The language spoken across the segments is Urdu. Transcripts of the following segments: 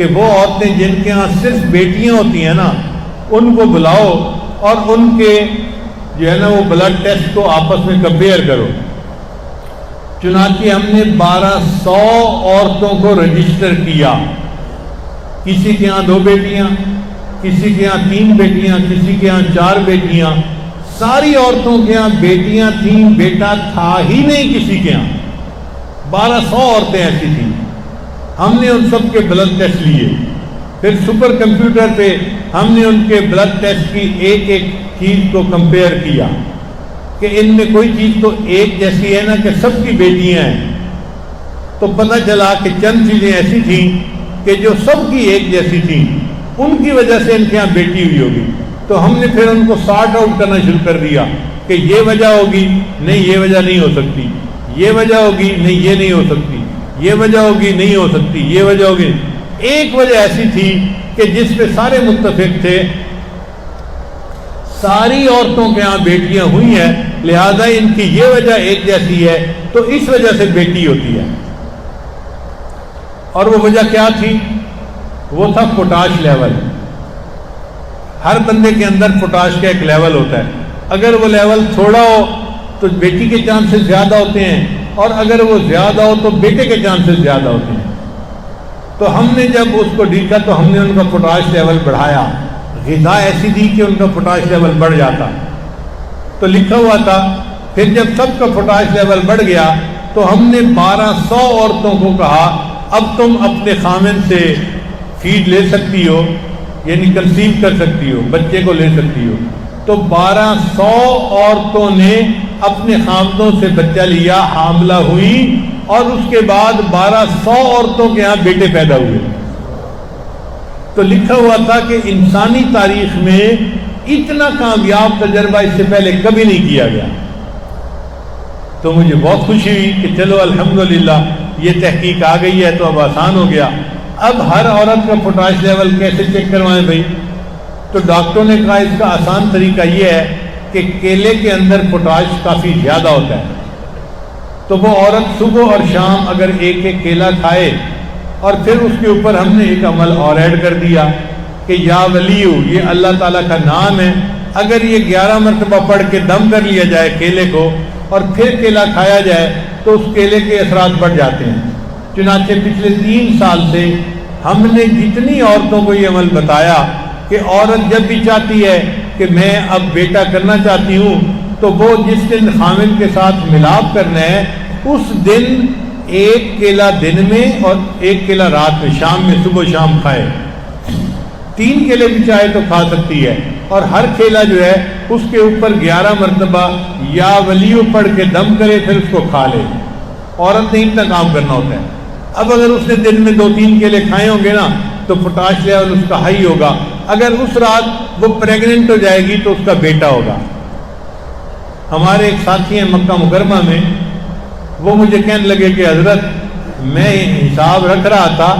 کہ وہ عورتیں جن کے ہاں صرف بیٹیاں ہوتی ہیں نا ان کو بلاؤ اور ان کے جو ہے نا وہ بلڈ ٹیسٹ کو آپس میں کمپیئر کرو۔ چنانچہ ہم نے 1200 عورتوں کو رجسٹر کیا، کسی کے ہاں 2 بیٹیاں، کسی کے ہاں 3 بیٹیاں، کسی کے ہاں 4 بیٹیاں، ساری عورتوں کے ہاں بیٹیاں تھیں، بیٹا تھا ہی نہیں کسی کے ہاں۔ 1200 عورتیں ایسی تھیں۔ ہم نے ان سب کے بلڈ ٹیسٹ لیے، پھر سپر کمپیوٹر پہ ہم نے ان کے بلڈ ٹیسٹ کی ایک ایک چیز کو کمپیئر کیا کہ ان میں کوئی چیز تو ایک جیسی ہے نا کہ سب کی بیٹیاں ہیں۔ تو پتہ چلا کہ چند چیزیں ایسی تھیں کہ جو سب کی ایک جیسی تھیں، ان کی وجہ سے ان کے یہاں بیٹی ہوئی ہوگی۔ تو ہم نے پھر ان کو سارٹ آؤٹ کرنا شروع کر دیا کہ یہ وجہ ہوگی، نہیں یہ وجہ نہیں ہو سکتی، یہ وجہ ہوگی، نہیں یہ نہیں ہو سکتی، یہ وجہ ہوگی، نہیں ہو سکتی، یہ وجہ ہوگی۔ ایک وجہ ایسی تھی کہ جس پہ سارے متفق تھے، ساری عورتوں کے ہاں بیٹیاں ہوئی ہیں، لہذا ان کی یہ وجہ ایک جیسی ہے تو اس وجہ سے بیٹی ہوتی ہے۔ اور وہ وجہ کیا تھی؟ وہ تھا پوٹاش لیول۔ ہر بندے کے اندر پوٹاش کا ایک لیول ہوتا ہے، اگر وہ لیول تھوڑا ہو تو بیٹی کے چانسز زیادہ ہوتے ہیں، اور اگر وہ زیادہ ہو تو بیٹے کے چانسز زیادہ ہوتے ہیں۔ تو ہم نے جب اس کو دیکھا تو ہم نے ان کا پوٹاش لیول بڑھایا، غذا ایسی دی کہ ان کا پوٹاش لیول بڑھ جاتا۔ تو لکھا ہوا تھا، پھر جب سب کا پوٹاش لیول بڑھ گیا تو ہم نے 1200 عورتوں کو کہا اب تم اپنے خامن سے فیڈ لے سکتی ہو، یعنی کنسیو کر سکتی ہو، بچے کو لے سکتی ہو۔ تو 1200 عورتوں نے اپنے خامدوں سے بچہ لیا، حاملہ ہوئی، اور اس کے بعد 1200 عورتوں کے ہاں بیٹے پیدا ہوئے۔ تو لکھا ہوا تھا کہ انسانی تاریخ میں اتنا کامیاب تجربہ اس سے پہلے کبھی نہیں کیا گیا۔ تو مجھے بہت خوشی ہوئی کہ چلو الحمدللہ یہ تحقیق آ گئی ہے تو اب آسان ہو گیا۔ اب ہر عورت کا پوٹاش لیول کیسے چیک کروائیں بھائی؟ تو ڈاکٹروں نے کہا اس کا آسان طریقہ یہ ہے کہ کیلے کے اندر پوٹاش کافی زیادہ ہوتا ہے، تو وہ عورت صبح اور شام اگر ایک ایک کیلا کھائے، اور پھر اس کے اوپر ہم نے ایک عمل اور ایڈ کر دیا کہ یا ولیو، یہ اللہ تعالیٰ کا نام ہے، اگر یہ 11 مرتبہ پڑھ کے دم کر لیا جائے کیلے کو اور پھر کیلا کھایا جائے تو اس کیلے کے اثرات بڑھ جاتے ہیں۔ چنانچہ پچھلے 3 سال سے ہم نے جتنی عورتوں کو یہ عمل بتایا کہ عورت جب بھی چاہتی ہے کہ میں اب بیٹا کرنا چاہتی ہوں تو وہ جس دن خامن کے ساتھ ملاپ کرنا ہے اس دن 1 کیلا دن میں اور 1 کیلا رات میں، شام میں، صبح شام کھائے۔ 3 کیلے بھی چاہے تو کھا سکتی ہے، اور ہر کیلا جو ہے اس کے اوپر 11 مرتبہ یا ولیو پڑھ کے دم کرے، پھر اس کو کھا لے۔ عورت نے اتنا کام کرنا ہوتا ہے۔ اب اگر اس نے دن میں 2-3 کیلے کھائے ہوں گے نا تو پوٹاش لیول اس کا ہائی ہوگا۔ اگر اس رات وہ پریگننٹ ہو جائے گی تو اس کا بیٹا ہوگا۔ ہمارے ایک ساتھی ہیں مکہ مکرمہ میں، وہ مجھے کہنے لگے کہ حضرت میں حساب رکھ رہا تھا،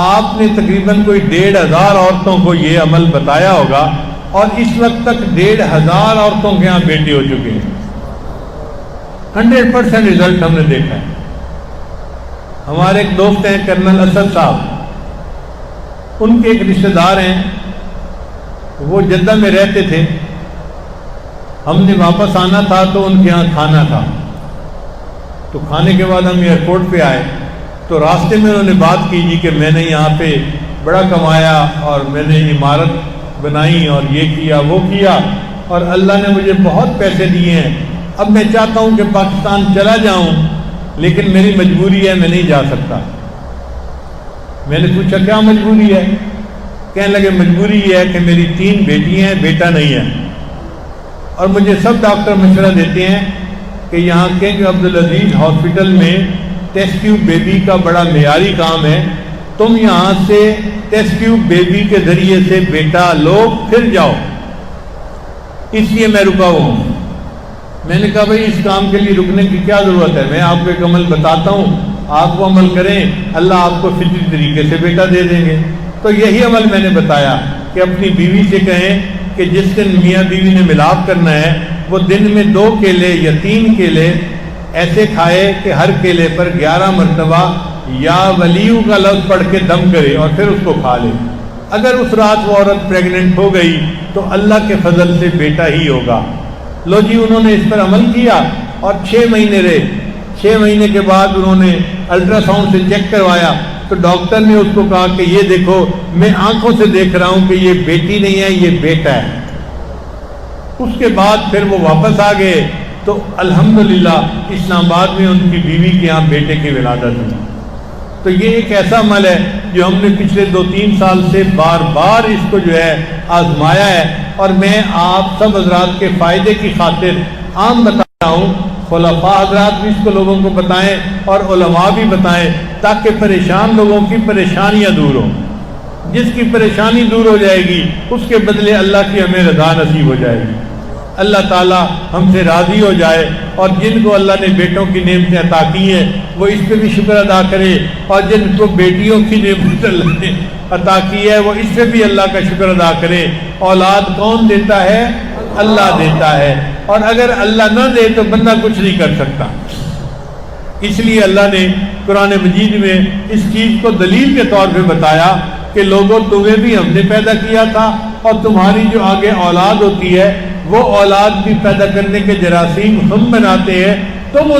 آپ نے تقریباً کوئی 1500 عورتوں کو یہ عمل بتایا ہوگا، اور اس وقت تک 1500 عورتوں کے یہاں بیٹے ہو چکے ہیں۔ 100% رزلٹ ہم نے دیکھا ہے۔ ہمارے ایک دوست ہیں کرنل اسد صاحب، ان کے ایک رشتہ دار ہیں، وہ جدہ میں رہتے تھے، ہم نے واپس آنا تھا تو ان کے یہاں کھانا تھا، تو کھانے کے بعد ہم ایئرپورٹ پہ آئے تو راستے میں انہوں نے بات کی جی کہ میں نے یہاں پہ بڑا کمایا اور میں نے عمارت بنائی اور یہ کیا وہ کیا اور اللہ نے مجھے بہت پیسے دیے ہیں، اب میں چاہتا ہوں کہ پاکستان چلا جاؤں لیکن میری مجبوری ہے، میں نہیں جا سکتا۔ میں نے پوچھا کیا مجبوری ہے؟ کہنے لگے مجبوری یہ ہے کہ میری 3 بیٹی ہیں، بیٹا نہیں ہے، اور مجھے سب ڈاکٹر مشورہ دیتے ہیں کہ یہاں کنگ عبدالعزیز ہاسپٹل میں ٹیسٹ ٹیوب بیبی کا بڑا معیاری کام ہے، تم یہاں سے ٹیسٹ ٹیوب بیبی کے ذریعے سے بیٹا لو پھر جاؤ، اس لیے میں رکا ہوا ہوں۔ میں نے کہا بھائی اس کام کے لیے رکنے کی کیا ضرورت ہے، میں آپ کو ایک عمل بتاتا ہوں، آپ وہ عمل کریں، اللہ آپ کو فطری طریقے سے بیٹا دے دیں گے۔ تو یہی عمل میں نے بتایا کہ اپنی بیوی سے کہیں کہ جس دن میاں بیوی نے ملاپ کرنا ہے وہ دن میں 2 کیلے یا 3 کیلے ایسے کھائے کہ ہر کیلے پر 11 مرتبہ یا ولیوں کا لفظ پڑھ کے دم کرے اور پھر اس کو کھا لے. اگر اس رات وہ عورت پریگننٹ ہو گئی تو اللہ کے فضل سے بیٹا ہی ہوگا. لو جی انہوں نے اس پر عمل کیا اور 6 مہینے رہے. 6 مہینے کے بعد انہوں نے الٹرا ساؤنڈ سے چیک کروایا تو ڈاکٹر نے اس کو کہا کہ یہ دیکھو میں آنکھوں سے دیکھ رہا ہوں کہ یہ بیٹی نہیں ہے یہ بیٹا ہے. اس کے بعد پھر وہ واپس آ گئے تو الحمدللہ اسلام آباد میں ان کی بیوی کے یہاں بیٹے کی ولادت ہوئی. تو یہ ایک ایسا عمل ہے جو ہم نے پچھلے 2-3 سال سے بار بار اس کو جو ہے آزمایا ہے. اور میں آپ سب حضرات کے فائدے کی خاطر عام بتا رہا ہوں. خلفاء حضرات بھی اس کو لوگوں کو بتائیں اور علماء بھی بتائیں تاکہ پریشان لوگوں کی پریشانیاں دور ہوں. جس کی پریشانی دور ہو جائے گی اس کے بدلے اللہ کی ہمیں رضا نصیب ہو جائے گی. اللہ تعالی ہم سے راضی ہو جائے اور جن کو اللہ نے بیٹوں کی نعمتیں عطا کی ہیں وہ اس پہ بھی شکر ادا کرے اور جن کو بیٹیوں کی نعمت اللہ نے عطا کی ہے وہ اس پہ بھی اللہ کا شکر ادا کرے. اولاد کون دیتا ہے؟ اللہ دیتا ہے. اور اگر اللہ نہ دے تو بندہ کچھ نہیں کر سکتا. اس لیے اللہ نے قرآن مجید میں اس چیز کو دلیل کے طور پہ بتایا کہ لوگوں تمہیں بھی ہم نے پیدا کیا تھا اور تمہاری جو آگے اولاد ہوتی ہے وہ اولاد بھی پیدا کرنے کے جراثیم ہم بناتے ہیں. تم